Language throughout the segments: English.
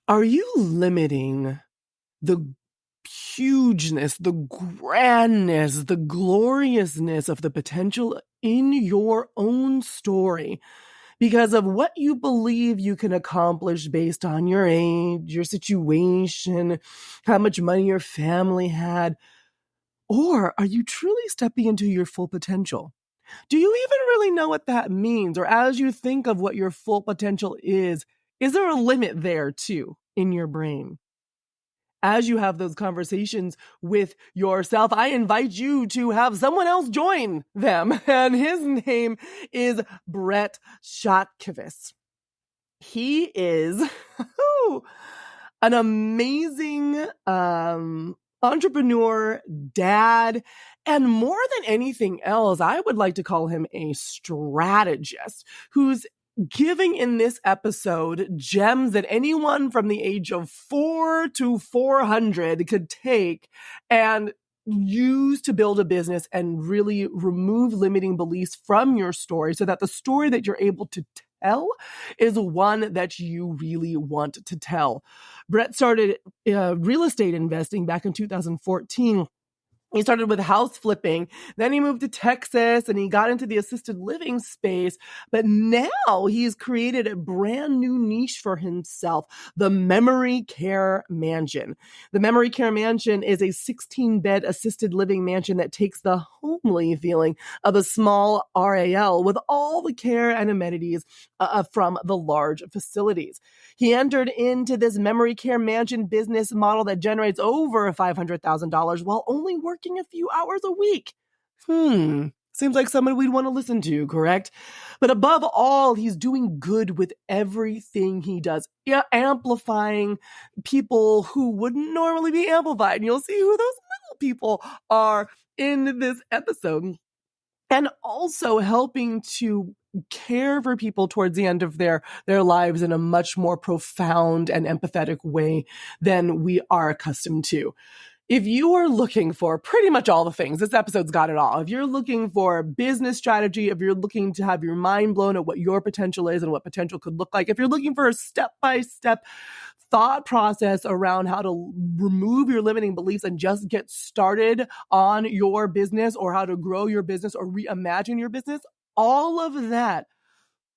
Are you limiting the hugeness, the grandness, the gloriousness of the potential in your own story because of what you believe you can accomplish based on your age, your situation, how much money your family had? Or are you truly stepping into your full potential? Do you even really know what that means? Or as you think of what your full potential is there a limit there too in your brain? As you have those conversations with yourself, I invite you to have someone else join them. And his name is Brett Chotkevys. He is an amazing entrepreneur, dad, and more than anything else, I would like to call him a strategist who's giving in this episode gems that anyone from the age of 4 to 400 could take and use to build a business and really remove limiting beliefs from your story so that the story that you're able to tell is one that you really want to tell. Brett started real estate investing back in 2014. He started with house flipping, then he moved to Texas and he got into the assisted living space. But now he's created a brand new niche for himself, the Memory Care Mansion. The Memory Care Mansion is a 16-bed assisted living mansion that takes the homely feeling of a small RAL with all the care and amenities from the large facilities. He entered into this Memory Care Mansion business model that generates over $500,000 while only working a few hours a week. Seems like someone we'd want to listen to, correct? But above all, he's doing good with everything he does. Yeah, amplifying people who wouldn't normally be amplified. And you'll see who those little people are in this episode. And also helping to care for people towards the end of their lives in a much more profound and empathetic way than we are accustomed to. If you are looking for pretty much all the things, this episode's got it all. If you're looking for business strategy, if you're looking to have your mind blown at what your potential is and what potential could look like, if you're looking for a step-by-step thought process around how to remove your limiting beliefs and just get started on your business or how to grow your business or reimagine your business, all of that,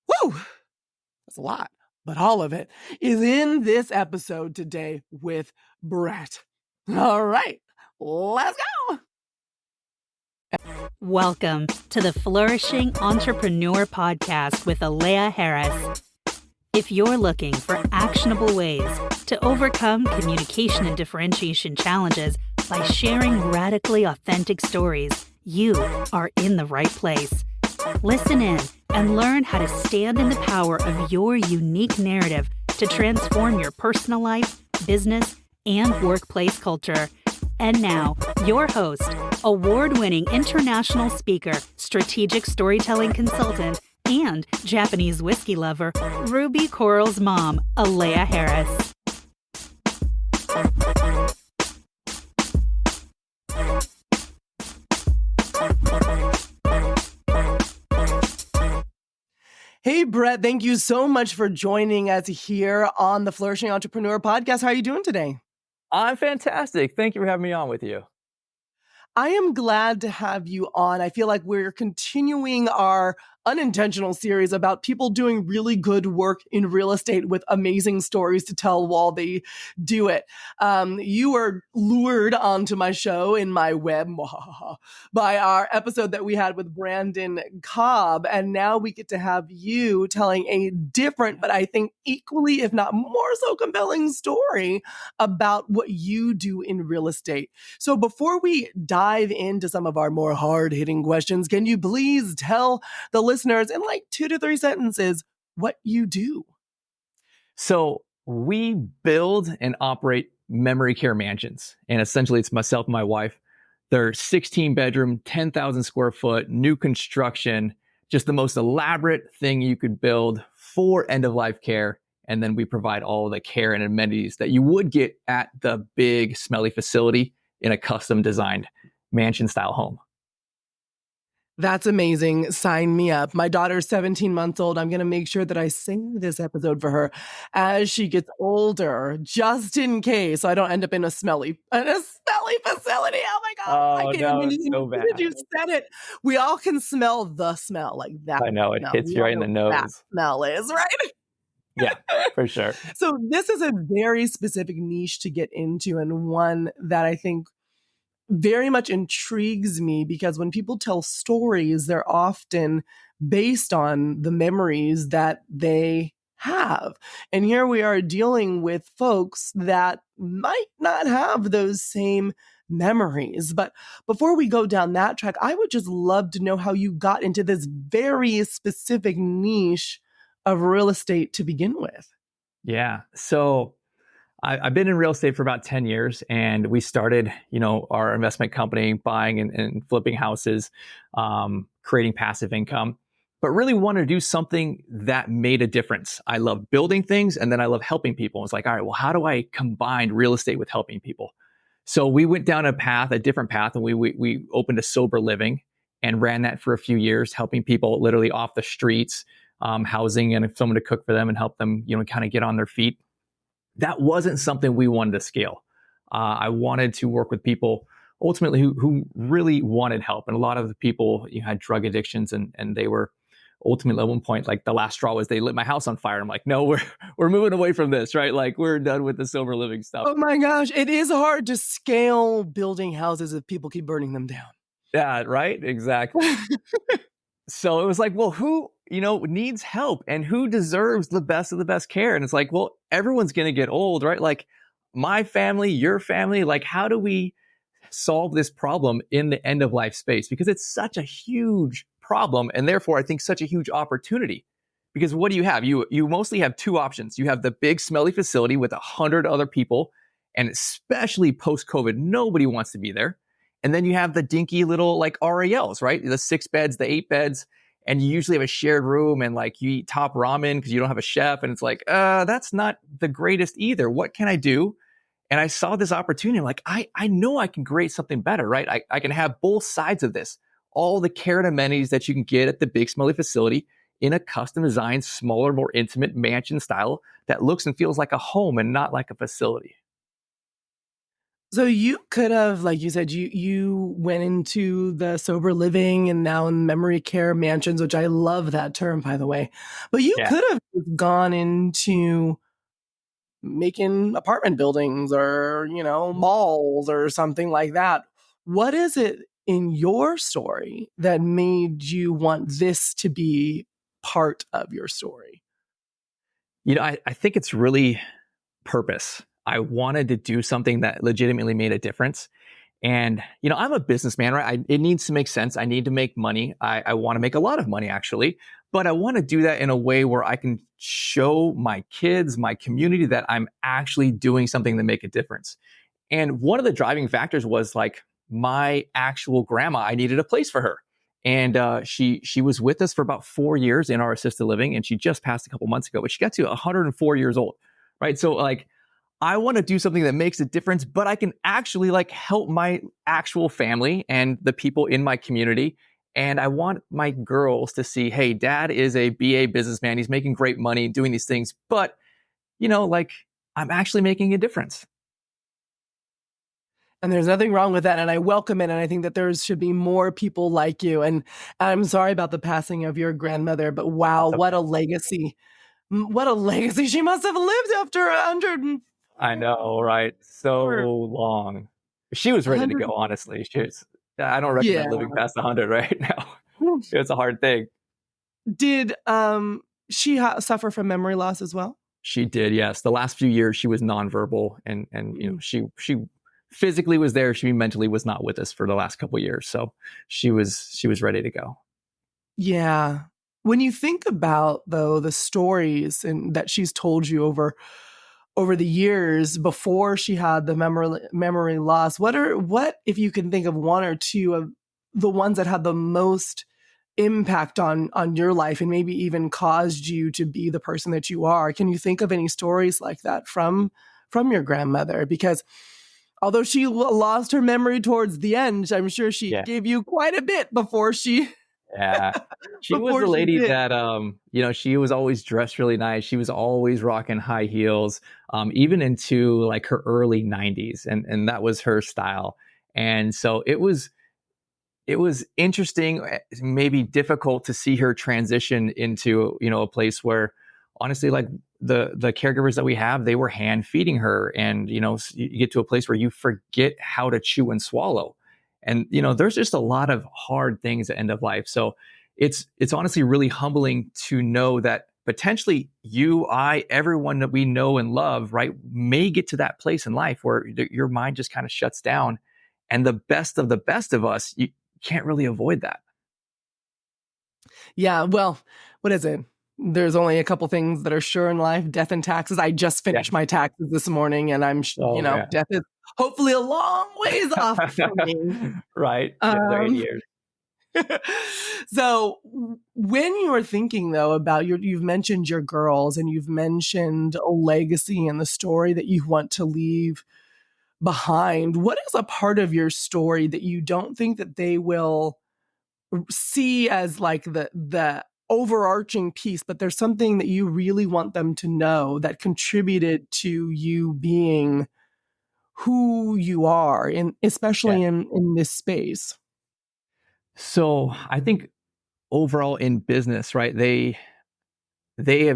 that's a lot, but all of it is in this episode today with Brett. All right, let's go. Welcome to the Flourishing Entrepreneur Podcast with Alea Harris. If you're looking for actionable ways to overcome communication and differentiation challenges by sharing radically authentic stories, you are in the right place. Listen in and learn how to stand in the power of your unique narrative to transform your personal life, business, and workplace culture. And now, your host, award-winning international speaker, strategic storytelling consultant, and Japanese whiskey lover, Ruby Coral's mom, Alea Harris. Hey, Brett, thank you so much for joining us here on the Flourishing Entrepreneur Podcast. How are you doing today? I'm fantastic. Thank you for having me on with you. I am glad to have you on. I feel like we're continuing our unintentional series about people doing really good work in real estate with amazing stories to tell while they do it. You were lured onto my show in my web by our episode that we had with Brandon Cobb. And now we get to have you telling a different, but I think equally, if not more so compelling story about what you do in real estate. So before we dive into some of our more hard-hitting questions, can you please tell the listeners in like 2 to 3 sentences what you do? So we build and operate memory care mansions. And essentially it's myself and my wife. They're 16 bedroom, 10,000 square foot, new construction, just the most elaborate thing you could build for end of life care. And then we provide all the care and amenities that you would get at the big smelly facility in a custom designed mansion style home. That's amazing. Sign me up. My daughter's 17 months old. I'm going to make sure that I sing this episode for her as she gets older, just in case I don't end up in a smelly facility. Oh my God. I Oh can't. no, When it's you, so when bad. you said it, we all can smell the smell, like that I know it smell. hits We you all right in know the what that nose. smell is, right? Yeah, for sure. So this is a very specific niche to get into, and one that I think very much intrigues me, because when people tell stories, they're often based on the memories that they have. And here we are dealing with folks that might not have those same memories. But before we go down that track, I would just love to know how you got into this very specific niche of real estate to begin with. Yeah. So I've been in real estate for about 10 years, and we started, our investment company, buying and flipping houses, creating passive income, but really wanted to do something that made a difference. I love building things, and then I love helping people. It's like, all right, well, how do I combine real estate with helping people? So we went down a different path, and we opened a sober living and ran that for a few years, helping people literally off the streets, housing, and someone to cook for them and help them, kind of get on their feet. That wasn't something we wanted to scale. I wanted to work with people ultimately who really wanted help. And a lot of the people had drug addictions, and they were ultimately at one point, like the last straw was they lit my house on fire. I'm like, no, we're moving away from this, right? Like we're done with the sober living stuff. Oh my gosh, it is hard to scale building houses if people keep burning them down. Yeah, right. Exactly. So it was like, well, who, needs help and who deserves the best of the best care? And it's like, well, everyone's going to get old, right? Like my family, your family, like how do we solve this problem in the end of life space? Because it's such a huge problem, and therefore I think such a huge opportunity. Because what do you have? You mostly have two options. You have the big smelly facility with 100 other people, and especially post COVID, nobody wants to be there. And then you have the dinky little like RALs, right? The 6 beds, the 8 beds, and you usually have a shared room, and like you eat top ramen because you don't have a chef, and it's like, that's not the greatest either. What can I do? And I saw this opportunity. I'm like, I know I can create something better, right? I can have both sides of this. All the care and amenities that you can get at the big smelly facility in a custom designed, smaller, more intimate mansion style that looks and feels like a home and not like a facility. So you could have, like you said, you went into the sober living and now in memory care mansions, which I love that term, by the way. But you Yeah. could have gone into making apartment buildings or, malls or something like that. What is it in your story that made you want this to be part of your story? I think it's really purpose. I wanted to do something that legitimately made a difference. And, I'm a businessman, right? It needs to make sense. I need to make money. I want to make a lot of money, actually. But I want to do that in a way where I can show my kids, my community, that I'm actually doing something to make a difference. And one of the driving factors was like my actual grandma, I needed a place for her. And she was with us for about 4 years in our assisted living, and she just passed a couple months ago, but she got to 104 years old, right? So like, I want to do something that makes a difference, but I can actually like help my actual family and the people in my community. And I want my girls to see, hey, dad is a BA businessman. He's making great money doing these things, but like I'm actually making a difference. And there's nothing wrong with that. And I welcome it. And I think that there should be more people like you. And I'm sorry about the passing of your grandmother, but wow, That's okay. what a legacy. What a legacy she must have lived after 100. I know, right? So long. She was ready to go, honestly. I don't recommend living past 100 right now. It's a hard thing. Did she suffer from memory loss as well? She did, yes. The last few years, she was nonverbal, and she physically was there. She mentally was not with us for the last couple of years. So she was ready to go. Yeah. When you think about though the stories and that she's told you over the years before she had the memory loss, what if you can think of one or two of the ones that had the most impact on your life and maybe even caused you to be the person that you are? Can you think of any stories like that from your grandmother? Because although she lost her memory towards the end, I'm sure she gave you quite a bit before she Yeah. She was before the she lady did. that, she was always dressed really nice. She was always rocking high heels, even into like her early 90s. And that was her style. And so it was interesting, maybe difficult to see her transition into, a place where honestly, like the caregivers that we have, they were hand feeding her. And, you get to a place where you forget how to chew and swallow. And, there's just a lot of hard things at end of life. So it's honestly really humbling to know that potentially you, I, everyone that we know and love, right, may get to that place in life where your mind just kind of shuts down. And the best of us, you can't really avoid that. Yeah, well, what is it? There's only a couple things that are sure in life, death and taxes. I just Yeah. finished my taxes this morning, and Oh, yeah. death is hopefully a long ways off from me. Right. Yeah, they're 80 Um, years. so when you are thinking though about you've mentioned your girls and you've mentioned a legacy and the story that you want to leave behind, what is a part of your story that you don't think that they will see as like the overarching piece, but there's something that you really want them to know that contributed to you being who you are, in Yeah. especially in this space? So I think overall in business, right? They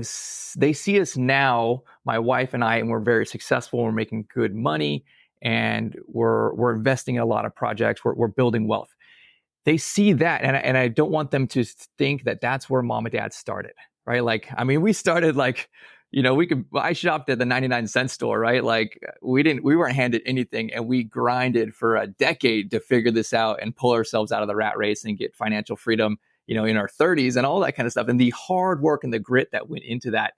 see us now, my wife and I, and we're very successful. We're making good money, and we're investing in a lot of projects. We're building wealth. They see that, and I don't want them to think that that's where mom and dad started, right? Like, I mean, we started like, I shopped at the 99-cent store, right? Like, we weren't handed anything, and we grinded for a decade to figure this out and pull ourselves out of the rat race and get financial freedom, in our 30s and all that kind of stuff. And the hard work and the grit that went into that.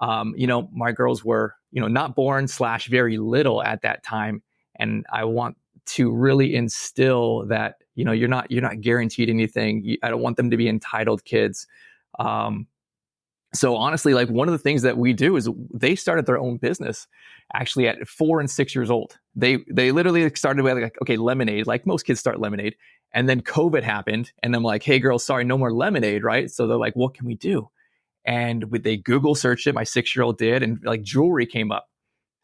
My girls were, not born / very little at that time. And I want to really instill that, you're not guaranteed anything. I don't want them to be entitled kids. So honestly, like one of the things that we do is they started their own business actually at 4 and 6 years old. They literally started with like, okay, lemonade, like most kids start lemonade. And then COVID happened. And I'm like, hey girls, sorry, no more lemonade, right? So they're like, what can we do? And they Google searched it, my 6-year-old did, and like jewelry came up.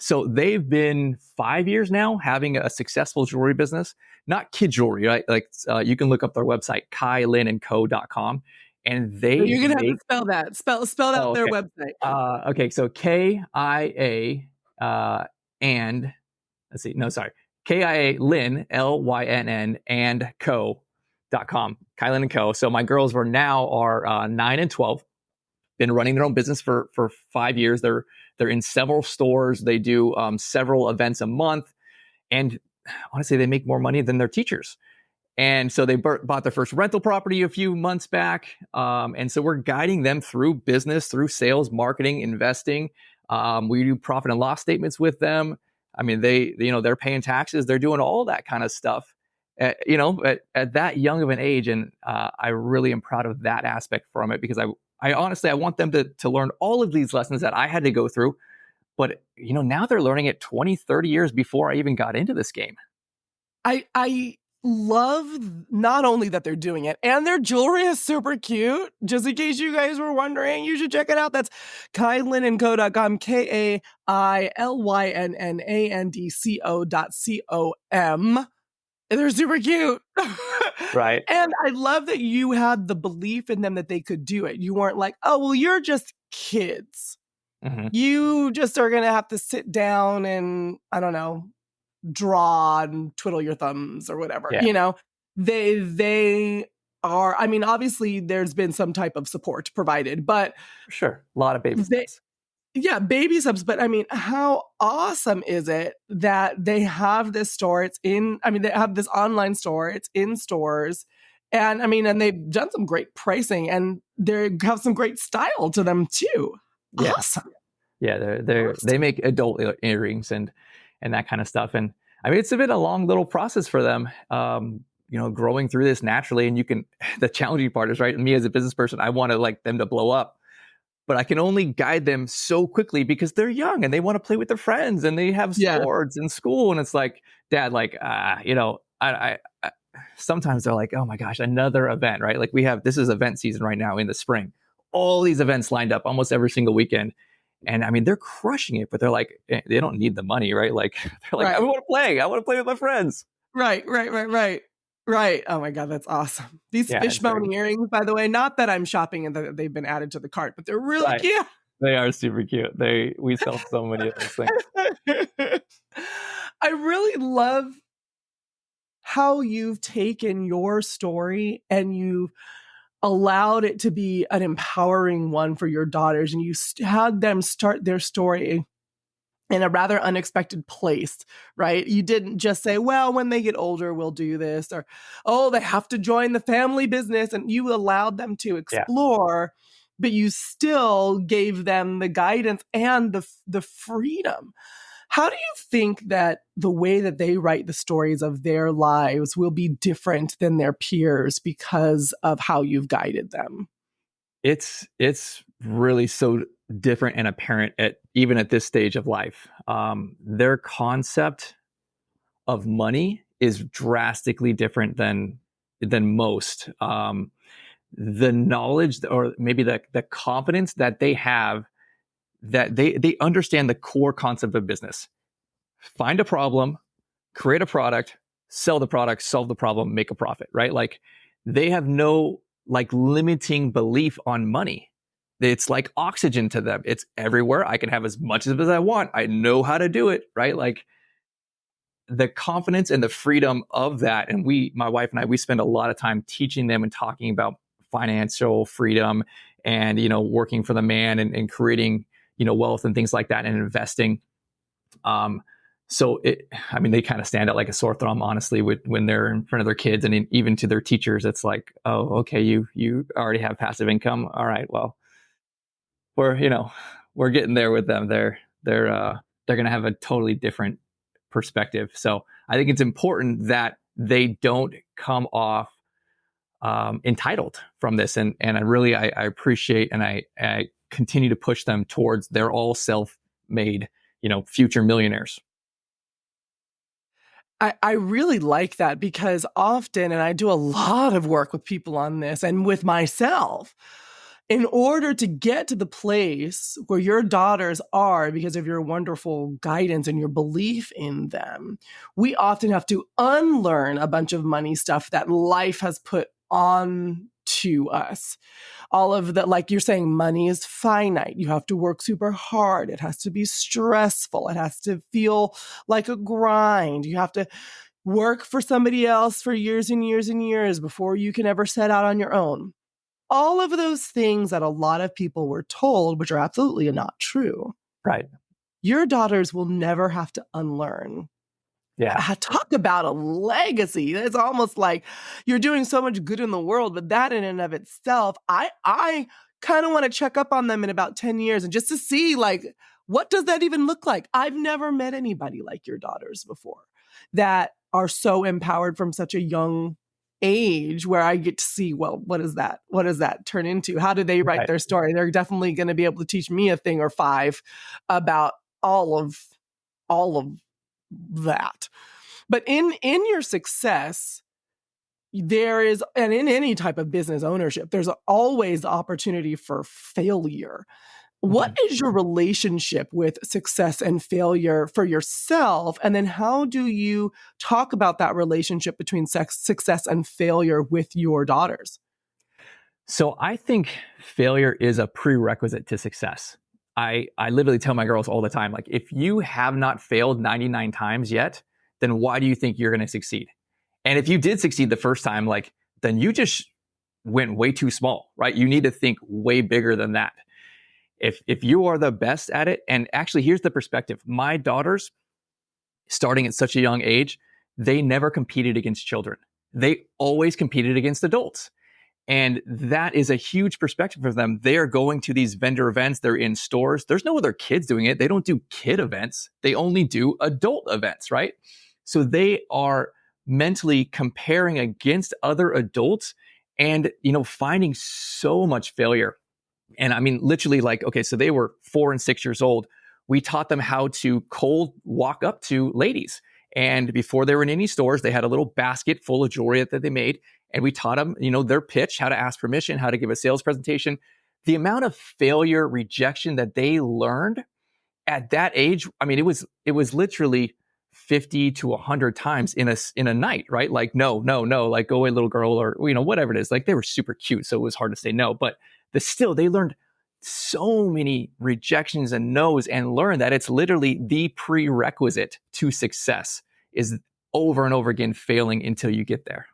So they've been 5 years now having a successful jewelry business, not kid jewelry, right? Like you can look up their website, kailinandco.com, and So they you're gonna have to make, spell that. Spell out oh, their okay. website. Okay. So KIA, and let's see, no, sorry. KIA Lynn, LYNN and co.com, Kylin and Co. So my girls are 9 and 12. Been running their own business for 5 years. They're in several stores. They do several events a month, and honestly, they make more money than their teachers. And so they bought their first rental property a few months back, and so we're guiding them through business, through sales, marketing, investing. We do profit and loss statements with them. I mean, they're paying taxes. They're doing all that kind of stuff. At that young of an age, and I really am proud of that aspect from it because I honestly, I want them to learn all of these lessons that I had to go through. But, now they're learning it 20, 30 years before I even got into this game. I love not only that they're doing it, and their jewelry is super cute. Just in case you guys were wondering, you should check it out. That's kailinandco.com, KAILYNNANDCO.com. And they're super cute. Right. And I love that you had the belief in them that they could do it. You weren't like, oh, well, you're just kids. Mm-hmm. You just are going to have to sit down and, I don't know, draw and twiddle your thumbs or whatever. Yeah. They are, I mean, obviously there's been some type of support provided, but For sure. A lot of baby steps. yeah, baby steps. But I mean, how awesome is it that they have this store? They have this online store, it's in stores. And I mean, and they've done some great pricing and they have some great style to them too. Yeah. Awesome. Yeah. They make adult earrings and that kind of stuff. And I mean, it's been a long little process for them, growing through this naturally. And the challenging part is, right, me as a business person, I want to like them to blow up, but I can only guide them so quickly because they're young and they want to play with their friends and they have sports in school. And it's like, Dad, like, sometimes they're like, oh my gosh, another event, right? Like this is event season right now in the spring. All these events lined up almost every single weekend. And I mean, they're crushing it, but they're like, they don't need the money, right? Like, they're like, Right. I want to play. I want to play with my friends. Right. Right. Oh my God, that's awesome. These Yeah, it's very fishbone earrings, by the way, not that I'm shopping and that they've been added to the cart, but they're really right. cute. They are super cute. We sell so many of those things. I really love how you've taken your story and you've allowed it to be an empowering one for your daughters, and you had them start their story in a rather unexpected place, right? You didn't just say, well, when they get older, we'll do this, or, oh, they have to join the family business. And you allowed them to Yeah. explore, but you still gave them the guidance and the freedom. How do you think that the way that they write the stories of their lives will be different than their peers because of how you've guided them? It's really so different and apparent even at this stage of life. Their concept of money is drastically different than most. The knowledge, or maybe the confidence that they have, that they understand the core concept of business. Find a problem, create a product, sell the product, solve the problem, make a profit, right? Like, they have no like limiting belief on money. It's like oxygen to them. It's everywhere. I can have as much of it as I want. I know how to do it, right? Like, the confidence and the freedom of that. And my wife and I, we spend a lot of time teaching them and talking about financial freedom and, working for the man and creating, wealth and things like that, and investing. So they kind of stand out like a sore thumb, honestly, when they're in front of their kids, and even to their teachers. It's like, oh, okay, you already have passive income. All right, well, we're getting there with them. They're going to have a totally different perspective. So I think it's important that they don't come off entitled from this. And I really, I appreciate, and I continue to push them towards, they're all self-made, future millionaires. I really like that, because often, and I do a lot of work with people on this and with myself, in order to get to the place where your daughters are because of your wonderful guidance and your belief in them, we often have to unlearn a bunch of money stuff that life has put on to us. All of that, like you're saying, money is finite. You have to work super hard. It has to be stressful. It has to feel like a grind. You have to work for somebody else for years and years and years before you can ever set out on your own. All of those things that a lot of people were told, which are absolutely not true. Right. Your daughters will never have to unlearn. Yeah. Talk about a legacy. It's almost like you're doing so much good in the world, but that in and of itself, I kind of want to check up on them in about 10 years and just to see, like, what does that even look like? I've never met anybody like your daughters before that are so empowered from such a young age, where I get to see, well, what is that? What does that turn into? How do they write their story? They're definitely going to be able to teach me a thing or five about all of that. But in your success, there is, and in any type of business ownership, there's always the opportunity for failure. What is your relationship with success and failure for yourself? And then how do you talk about that relationship between success and failure with your daughters? So I think failure is a prerequisite to success. I literally tell my girls all the time, like, if you have not failed 99 times yet, then why do you think you're going to succeed? And if you did succeed the first time, like, then you just went way too small, right? You need to think way bigger than that. If you are the best at it, and actually, here's the perspective. My daughters, starting at such a young age, they never competed against children. They always competed against adults. And that is a huge perspective for them. They are going to these vendor events. They're in stores. There's no other kids doing it. They don't do kid events. They only do adult events, right? So they are mentally comparing against other adults and, finding so much failure. And I mean, literally, like, okay, so they were 4 and 6 years old. We taught them how to cold walk up to ladies And before they were in any stores, they had a little basket full of jewelry that they made. And we taught them, their pitch, how to ask permission, how to give a sales presentation. The amount of failure, rejection that they learned at that age, I mean, it was literally 50 to 100 times in a night, right? Like, no, like, go away, little girl, or, whatever it is. Like, they were super cute, so it was hard to say no. But still, they learned so many rejections and no's, and learned that it's literally the prerequisite to success is over and over again failing until you get there.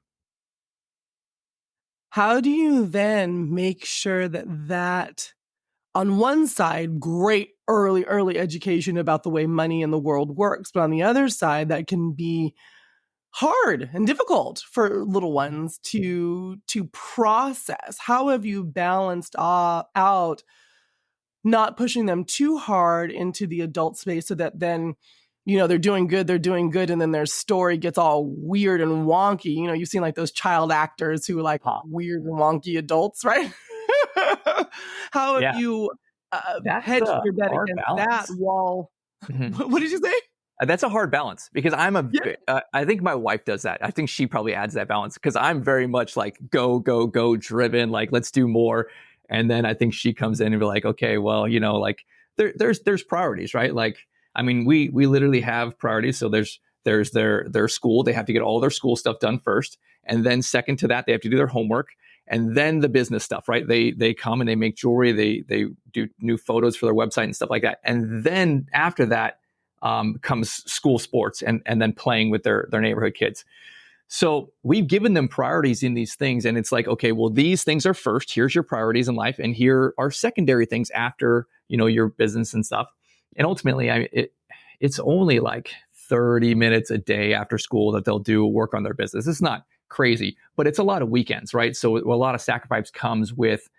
How do you then make sure that on one side, great early education about the way money in the world works, but on the other side, that can be hard and difficult for little ones to process? How have you balanced out not pushing them too hard into the adult space so that then, they're doing good, and then their story gets all weird and wonky? You've seen like those child actors who are like weird and wonky adults, right? How have you hedged your bet against that while... What did you say? That's a hard balance because I think my wife does that. I think she probably adds that balance because I'm very much like go driven, like let's do more. And then I think she comes in and be like, okay, well, like there's priorities, right? Like, I mean, we literally have priorities. So there's their school. They have to get all their school stuff done first. And then second to that, they have to do their homework. And then the business stuff, right? They come and they make jewelry. They do new photos for their website and stuff like that. And then after that comes school sports and then playing with their neighborhood kids. So we've given them priorities in these things. And it's like, okay, well, these things are first. Here's your priorities in life. And here are secondary things after, your business and stuff. And ultimately, it's only like 30 minutes a day after school that they'll do work on their business. It's not crazy, but it's a lot of weekends, right? So a lot of sacrifice comes with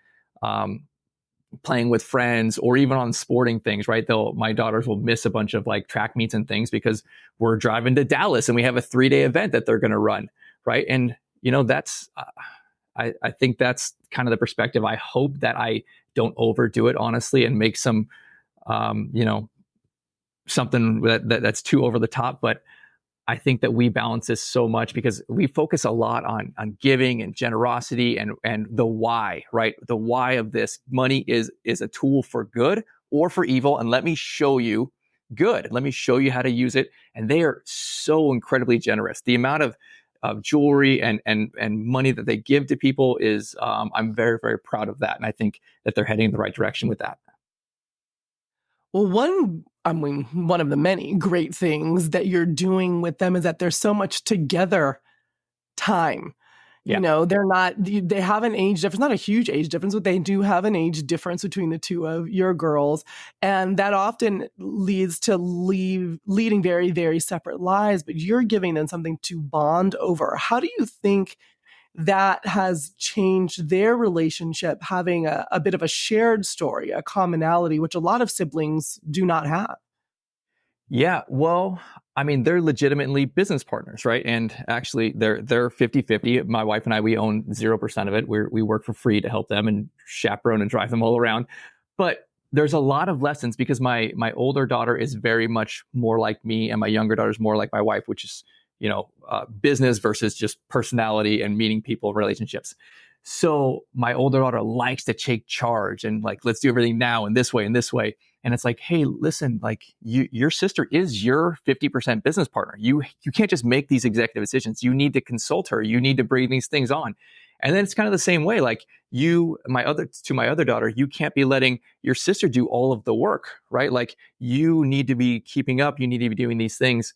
playing with friends or even on sporting things, right? My daughters will miss a bunch of like track meets and things because we're driving to Dallas and we have a 3-day event that they're going to run, right? And that's I think that's kind of the perspective. I hope that I don't overdo it, honestly, and make some something that's too over the top. But I think that we balance this so much because we focus a lot on giving and generosity and the why, right? The why of this money is a tool for good or for evil. And let me show you good. Let me show you how to use it. And they are so incredibly generous. The amount of jewelry and money that they give to people is, I'm very, very proud of that. And I think that they're heading in the right direction with that. Well, one of the many great things that you're doing with them is that there's so much together time. Yeah. They have an age difference, not a huge age difference, but they do have an age difference between the two of your girls. And that often leads to leading very, very separate lives, but you're giving them something to bond over. How do you think that has changed their relationship, having a bit of a shared story, a commonality, which a lot of siblings do not have? Yeah, well, I mean, they're legitimately business partners, right? And actually, they're 50-50. My wife and I, we own 0% of it. We work for free to help them and chaperone and drive them all around. But there's a lot of lessons because my older daughter is very much more like me, and my younger daughter is more like my wife, which is business versus just personality and meeting people, relationships. So my older daughter likes to take charge and like, let's do everything now and this way and this way. And it's like, hey, listen, like your sister is your 50% business partner. You can't just make these executive decisions. You need to consult her. You need to bring these things on. And then it's kind of the same way. Like my other daughter, you can't be letting your sister do all of the work, right? Like you need to be keeping up. You need to be doing these things.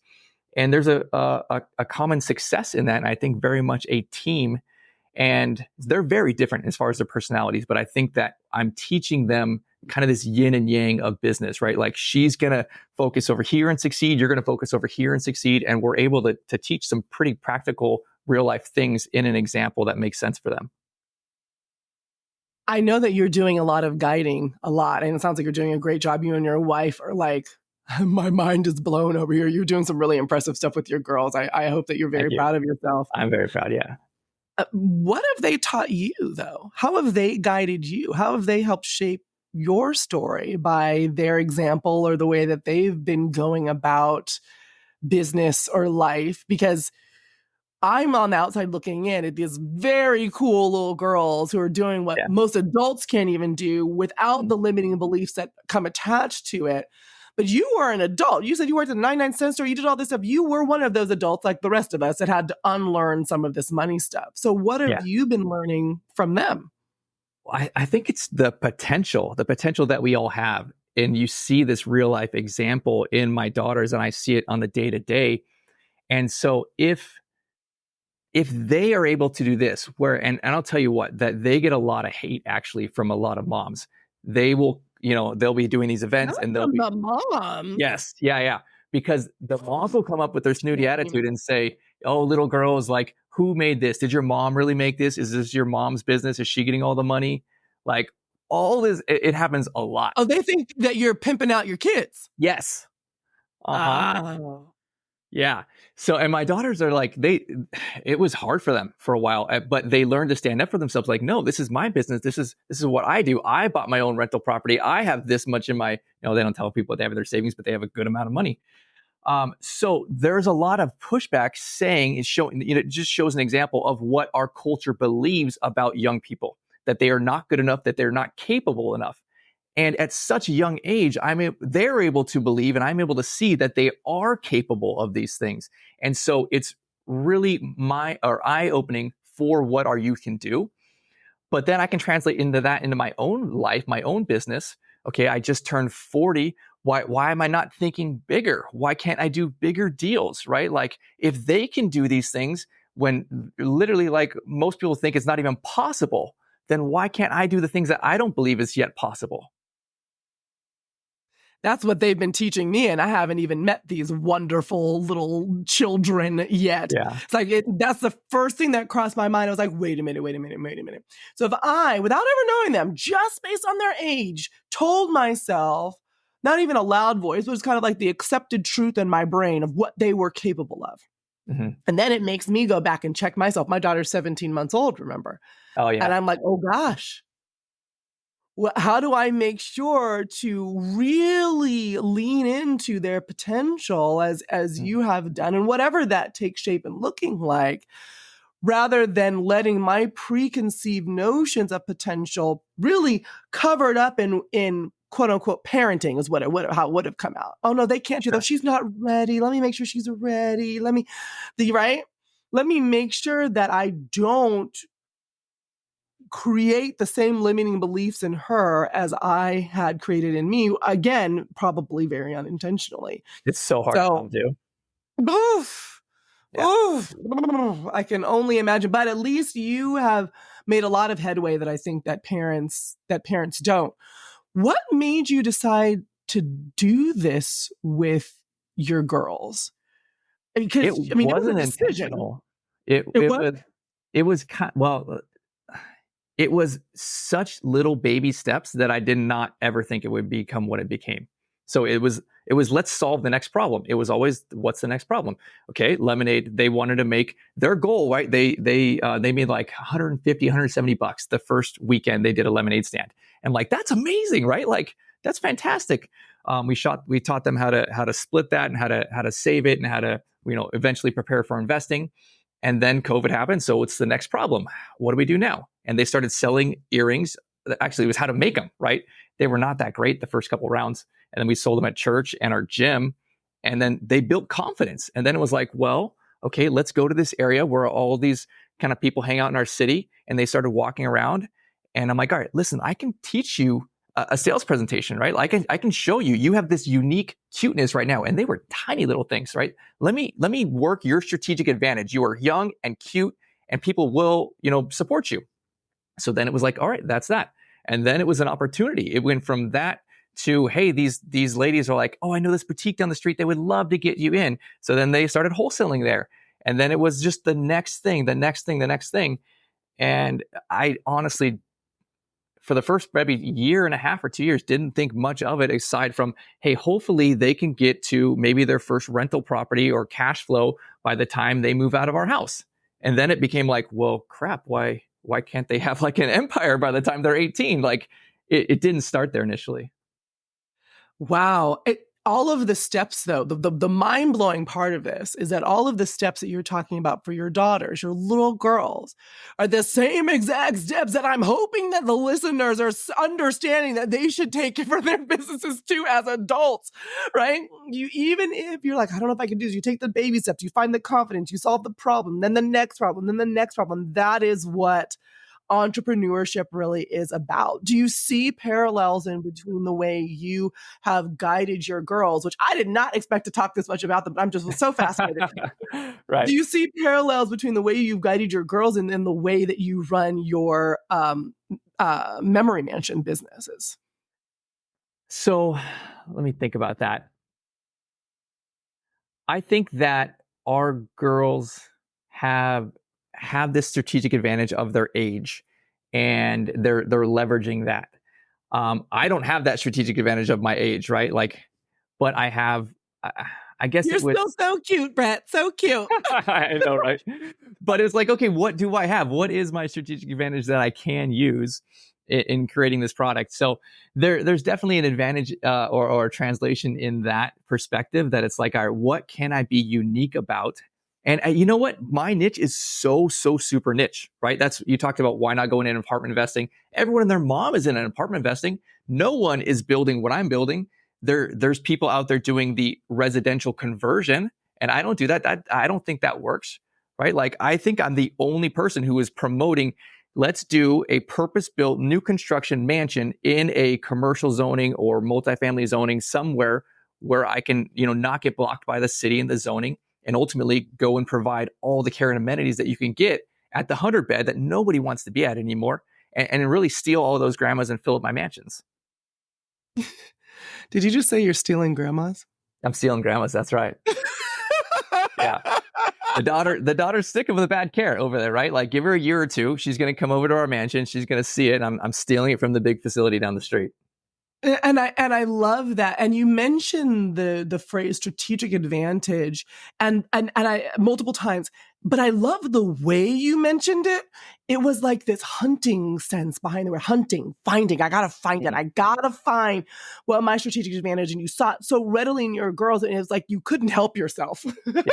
And there's a common success in that. And I think very much a team. And they're very different as far as their personalities. But I think that I'm teaching them kind of this yin and yang of business, right? Like she's going to focus over here and succeed. You're going to focus over here and succeed. And we're able to teach some pretty practical real life things in an example that makes sense for them. I know that you're doing a lot of guiding a lot. And it sounds like you're doing a great job. You and your wife are like, my mind is blown over here. You're doing some really impressive stuff with your girls. I hope that you're very proud of yourself. I'm very proud, yeah. What have they taught you, though? How have they guided you? How have they helped shape your story by their example or the way that they've been going about business or life, because I'm on the outside looking in at these very cool little girls who are doing what Yeah. most adults can't even do without the limiting beliefs that come attached to it. But you were an adult. You said you worked at a 99-cent store. You did all this stuff. You were one of those adults like the rest of us that had to unlearn some of this money stuff. So what have Yeah. you been learning from them? I think it's the potential that we all have. And you see this real life example in my daughters, and I see it on the day to day. And so if they are able to do this, and I'll tell you what, that they get a lot of hate actually from a lot of moms. They will, they'll be doing these events Not and they'll from be, the moms. yes, yeah. Because the moms will come up with their snooty attitude and say, oh, little girls, like, who made this? Did your mom really make this? Is this your mom's business? Is she getting all the money? Like, all this, it happens a lot. Oh, they think that you're pimping out your kids. Yes. Oh. Yeah. So, and my daughters are like, it was hard for them for a while, but they learned to stand up for themselves. Like, no, this is my business. This is what I do. I bought my own rental property. I have this much in my, they don't tell people what they have in their savings, but they have a good amount of money. So there's a lot of pushback saying is showing, it just shows an example of what our culture believes about young people, that they are not good enough, that they're not capable enough. And at such a young age, they're able to believe, and I'm able to see that they are capable of these things. And so it's really eye-opening for what our youth can do. But then I can translate into my own life, my own business. Okay, I just turned 40. Why am I not thinking bigger? Why can't I do bigger deals, right? Like, if they can do these things when literally, like, most people think it's not even possible, then why can't I do the things that I don't believe is yet possible? That's what they've been teaching me, and I haven't even met these wonderful little children yet. Yeah. It's like, that's the first thing that crossed my mind. I was like, wait a minute. So if I, without ever knowing them, just based on their age, told myself, not even a loud voice, but it's kind of like the accepted truth in my brain of what they were capable of. Mm-hmm. And then it makes me go back and check myself. My daughter's 17 months old, remember? Oh, yeah. And I'm like, oh gosh. Well, how do I make sure to really lean into their potential as you have done, and whatever that takes shape and looking like, rather than letting my preconceived notions of potential really covered up in quote unquote parenting is how it would have come out. Oh no, they can't do that. She's not ready. Let me make sure she's ready. Let me make sure that I don't create the same limiting beliefs in her as I had created in me. Again, probably very unintentionally. It's so hard to do. Oof. Yeah. Oof. I can only imagine. But at least you have made a lot of headway that I think that parents don't. What made you decide to do this with your girls? Because It it was wasn't a decision. intentional. It was such little baby steps that I did not ever think it would become what it became. So it was let's solve the next problem. It was always, what's the next problem? Okay, lemonade. They wanted to make their goal, right? They made like $150, $170 the first weekend they did a lemonade stand. And like, that's amazing, right? Like, that's fantastic. We taught them how to split that and how to save it and how to, eventually prepare for investing. And then COVID happened. So what's the next problem? What do we do now? And they started selling earrings. Actually, it was how to make them, right? They were not that great the first couple rounds. And then we sold them at church and our gym. And then they built confidence. And then it was like, well, okay, let's go to this area where all these kind of people hang out in our city. And they started walking around. And I'm like, all right, listen, I can teach you a sales presentation, right? I can show you, you have this unique cuteness right now. And they were tiny little things, right? Let me work your strategic advantage. You are young and cute and people will, support you. So then it was like, all right, that's that. And then it was an opportunity. It went from that to, hey, these ladies are like, oh, I know this boutique down the street. They would love to get you in. So then they started wholesaling there. And then it was just the next thing. And I honestly, for the first maybe year and a half or 2 years, didn't think much of it aside from, hey, hopefully they can get to maybe their first rental property or cash flow by the time they move out of our house. And then it became like, well, crap, why can't they have like an empire by the time they're 18? Like it didn't start there initially. Wow. all of the steps, though, the mind-blowing part of this is that all of the steps that you're talking about for your daughters, your little girls, are the same exact steps that I'm hoping that the listeners are understanding that they should take for their businesses too as adults, right? Even if you're like, I don't know if I can do this, you take the baby steps, you find the confidence, you solve the problem, then the next problem, then the next problem. That is what entrepreneurship really is about. Do you see parallels in between the way you have guided your girls, which I did not expect to talk this much about them, but I'm just so fascinated. Right. Do you see parallels between the way you've guided your girls and the way that you run your memory mansion businesses? So let me think about that. I think that our girls have this strategic advantage of their age, and they're leveraging that. I don't have that strategic advantage of my age, right? Like, but I have. I guess You're still so cute, Brett. So cute. I know, right? But it's like, okay, what do I have? What is my strategic advantage that I can use in creating this product? So there's definitely an advantage or a translation in that perspective, that it's like, all right, what can I be unique about? And you know what? My niche is so super niche, right? That's, you talked about why not go in apartment investing. Everyone and their mom is in an apartment investing. No one is building what I'm building. There's people out there doing the residential conversion, and I don't do that. I don't think that works, right? Like, I think I'm the only person who is promoting, let's do a purpose-built new construction mansion in a commercial zoning or multifamily zoning somewhere where I can, not get blocked by the city and the zoning, and ultimately go and provide all the care and amenities that you can get at the 100-bed that nobody wants to be at anymore, and really steal all those grandmas and fill up my mansions. Did you just say you're stealing grandmas? I'm stealing grandmas. That's right. Yeah. The daughter's sick of the bad care over there, right? Like, give her a year or two. She's going to come over to our mansion. She's going to see it. I'm stealing it from the big facility down the street. And I love that. And you mentioned the phrase strategic advantage and I multiple times, but I love the way you mentioned it. It was like this hunting sense behind the word hunting, finding. I gotta find it. I gotta find what my strategic advantage. And you saw it so readily in your girls, and it was like you couldn't help yourself. Yeah,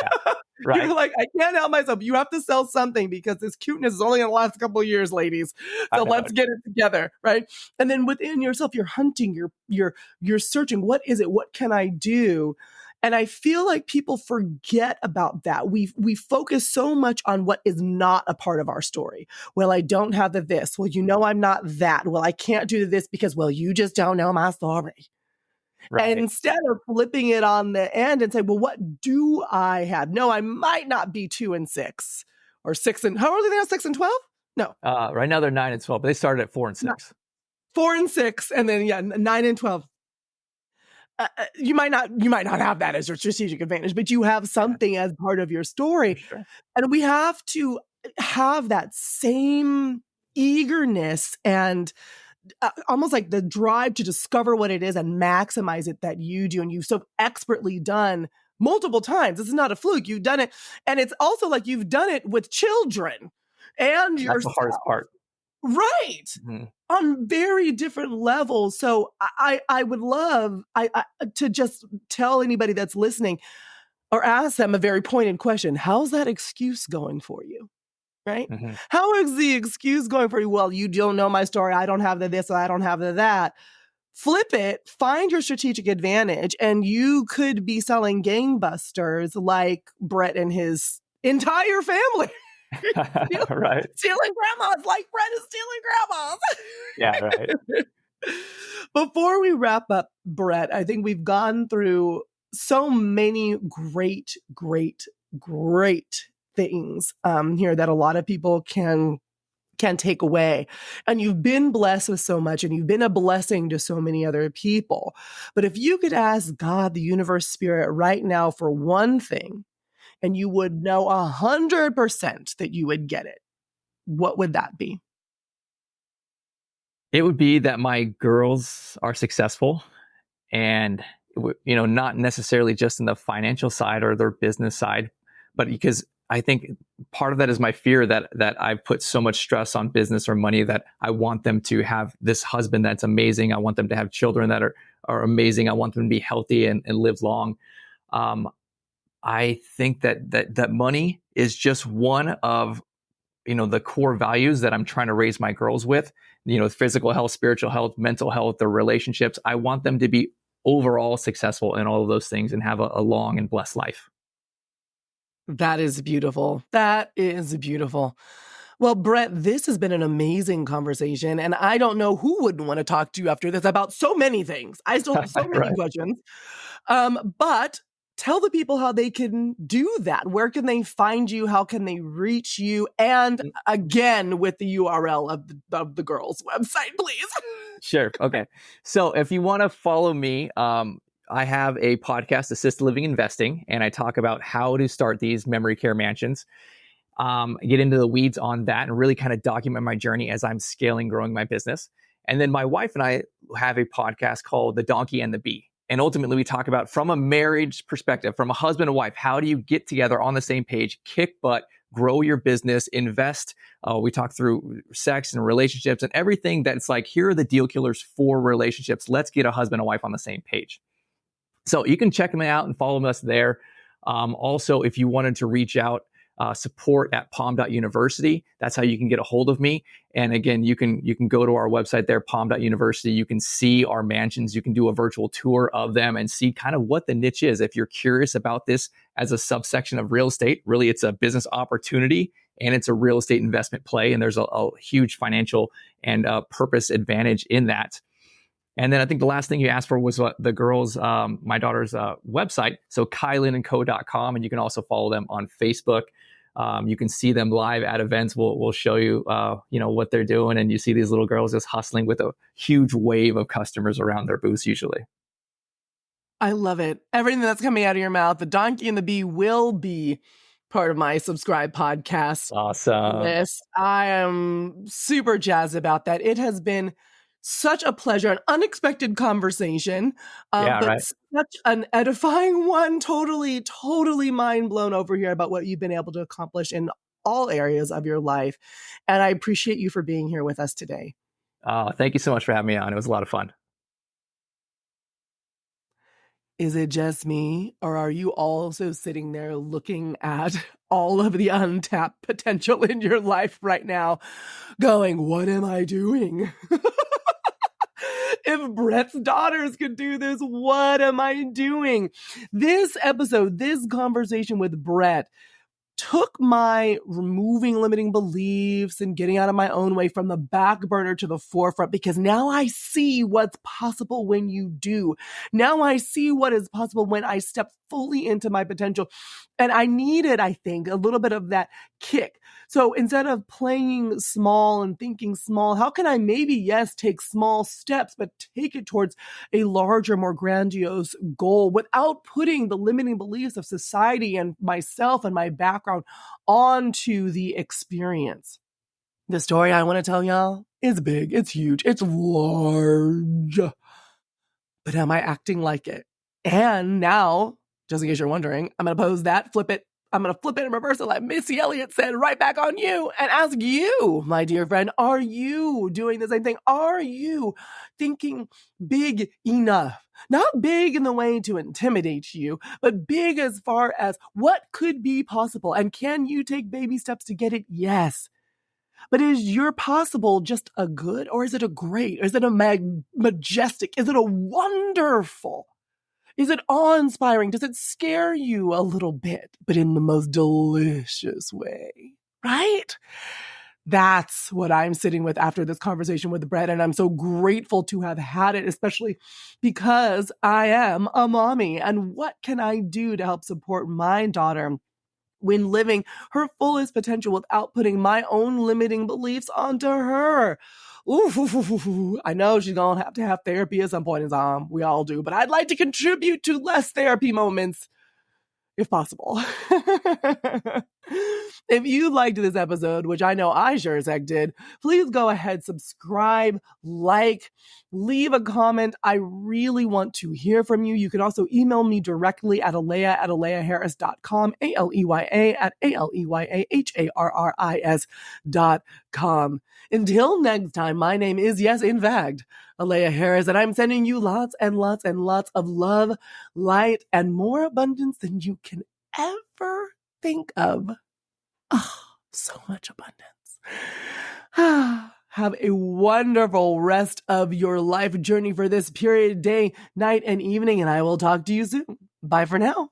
right. You're like, I can't help myself. You have to sell something because this cuteness is only going to last a couple of years, ladies. So let's get it together, right? And then within yourself, you're hunting, you're searching. What is it? What can I do? And I feel like people forget about that. We focus so much on what is not a part of our story. Well, I don't have the this. Well, I'm not that. Well, I can't do this because, well, you just don't know my story. Right. And instead of flipping it on the end and say, well, what do I have? No, I might not be 2 and 6 or 6 and, how old are they now? 6 and 12? No. Right now they're 9 and 12, but they started at 4 and 6. No. 4 and 6, and then 9 and 12. You might not have that as your strategic advantage, but you have something as part of your story. Sure. And we have to have that same eagerness and almost like the drive to discover what it is and maximize it that you do. And you've so expertly done multiple times. This is not a fluke. You've done it. And it's also like you've done it with children and yourself. That's the hardest part. Right. Mm-hmm. On very different levels. So I would love to just tell anybody that's listening or ask them a very pointed question. How's that excuse going for you? Right? Mm-hmm. How is the excuse going for you? Well, you don't know my story. I don't have the this, I don't have the that. Flip it, find your strategic advantage, and you could be selling gangbusters like Brett and his entire family. Right. Stealing grandmas like Brett is stealing grandmas. Yeah, right. Before we wrap up, Brett, I think we've gone through so many great things here that a lot of people can take away. And you've been blessed with so much, and you've been a blessing to so many other people. But if you could ask God, the universe, spirit right now for one thing, and you would know 100% that you would get it, what would that be? It would be that my girls are successful, and not necessarily just in the financial side or their business side, but because I think part of that is my fear that I've put so much stress on business or money that I want them to have this husband that's amazing. I want them to have children that are amazing. I want them to be healthy and live long. I think that money is just one of, the core values that I'm trying to raise my girls with, physical health, spiritual health, mental health, their relationships. I want them to be overall successful in all of those things and have a long and blessed life. That is beautiful. That is beautiful. Well, Brett, this has been an amazing conversation, and I don't know who wouldn't want to talk to you after this about so many things. I still have so many Right. questions. But tell the people how they can do that. Where can they find you? How can they reach you? And again, with the URL of the girls' website, please. Sure. Okay. So if you want to follow me, I have a podcast, Assisted Living Investing, and I talk about how to start these memory care mansions. Get into the weeds on that and really kind of document my journey as I'm scaling, growing my business. And then my wife and I have a podcast called The Donkey and the Bee. And ultimately, we talk about, from a marriage perspective, from a husband and wife, how do you get together on the same page, kick butt, grow your business, invest. We talk through sex and relationships and everything that's like, here are the deal killers for relationships. Let's get a husband and wife on the same page. So you can check me out and follow us there. Also, if you wanted to reach out, support at palm.university. That's how you can get a hold of me. And again, you can go to our website there, palm.university. You can see our mansions. You can do a virtual tour of them and see kind of what the niche is. If you're curious about this as a subsection of real estate, really it's a business opportunity and it's a real estate investment play. And there's a huge financial and purpose advantage in that. And then I think the last thing you asked for was the girls, my daughter's website. So kylinandco.com. And you can also follow them on Facebook. You can see them live at events. We'll show you, what they're doing. And you see these little girls just hustling with a huge wave of customers around their booths usually. I love it. Everything that's coming out of your mouth, the donkey and the bee will be part of my subscribe podcast Awesome. list. I am super jazzed about that. It has been such a pleasure, an unexpected conversation, Yeah, but right. such an edifying one. Totally, totally mind blown over here about what you've been able to accomplish in all areas of your life. And I appreciate you for being here with us today. Thank you so much for having me on. It was a lot of fun. Is it just me, or are you also sitting there looking at all of the untapped potential in your life right now, going, what am I doing? If Brett's daughters could do this, what am I doing? This episode, this conversation with Brett took my removing limiting beliefs and getting out of my own way from the back burner to the forefront, because now I see what's possible when you do. Now I see what is possible when I step fully into my potential. And I needed, I think, a little bit of that kick. So instead of playing small and thinking small, how can I maybe, yes, take small steps, but take it towards a larger, more grandiose goal without putting the limiting beliefs of society and myself and my background onto the experience? The story I want to tell y'all is big, it's huge, it's large. But am I acting like it? And now, just in case you're wondering, I'm going to pose that, flip it. I'm going to flip it and reverse it like Missy Elliott said, right back on you, and ask you, my dear friend, are you doing the same thing? Are you thinking big enough? Not big in the way to intimidate you, but big as far as what could be possible. And can you take baby steps to get it? Yes. But is your possible just a good, or is it a great? Is it a majestic? Is it a wonderful? Is it awe-inspiring? Does it scare you a little bit, but in the most delicious way? Right? That's what I'm sitting with after this conversation with Brett. And I'm so grateful to have had it, especially because I am a mommy. And what can I do to help support my daughter when living her fullest potential without putting my own limiting beliefs onto her? Ooh, I know she's going to have therapy at some point in time. We all do. But I'd like to contribute to less therapy moments, if possible. If you liked this episode, which I know I sure as heck did, please go ahead, subscribe, like, leave a comment. I really want to hear from you. You can also email me directly at aleya@aleyaharris.com, ALEYA@ALEYAHARRIS.com. Until next time, my name is, yes, in fact, Aleya Harris, and I'm sending you lots and lots and lots of love, light, and more abundance than you can ever think of. Oh, so much abundance. Have a wonderful rest of your life journey for this period, day, night, and evening, and I will talk to you soon. Bye for now.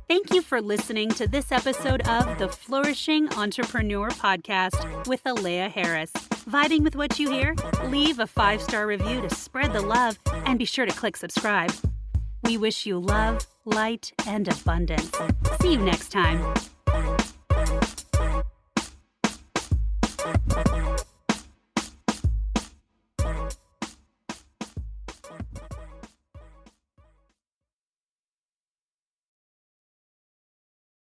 Thank you for listening to this episode of the Flourishing Entrepreneur Podcast with Aleya Harris. Vibing with what you hear? Leave a 5-star review to spread the love, and be sure to click subscribe. We wish you love, light, and abundance. See you next time.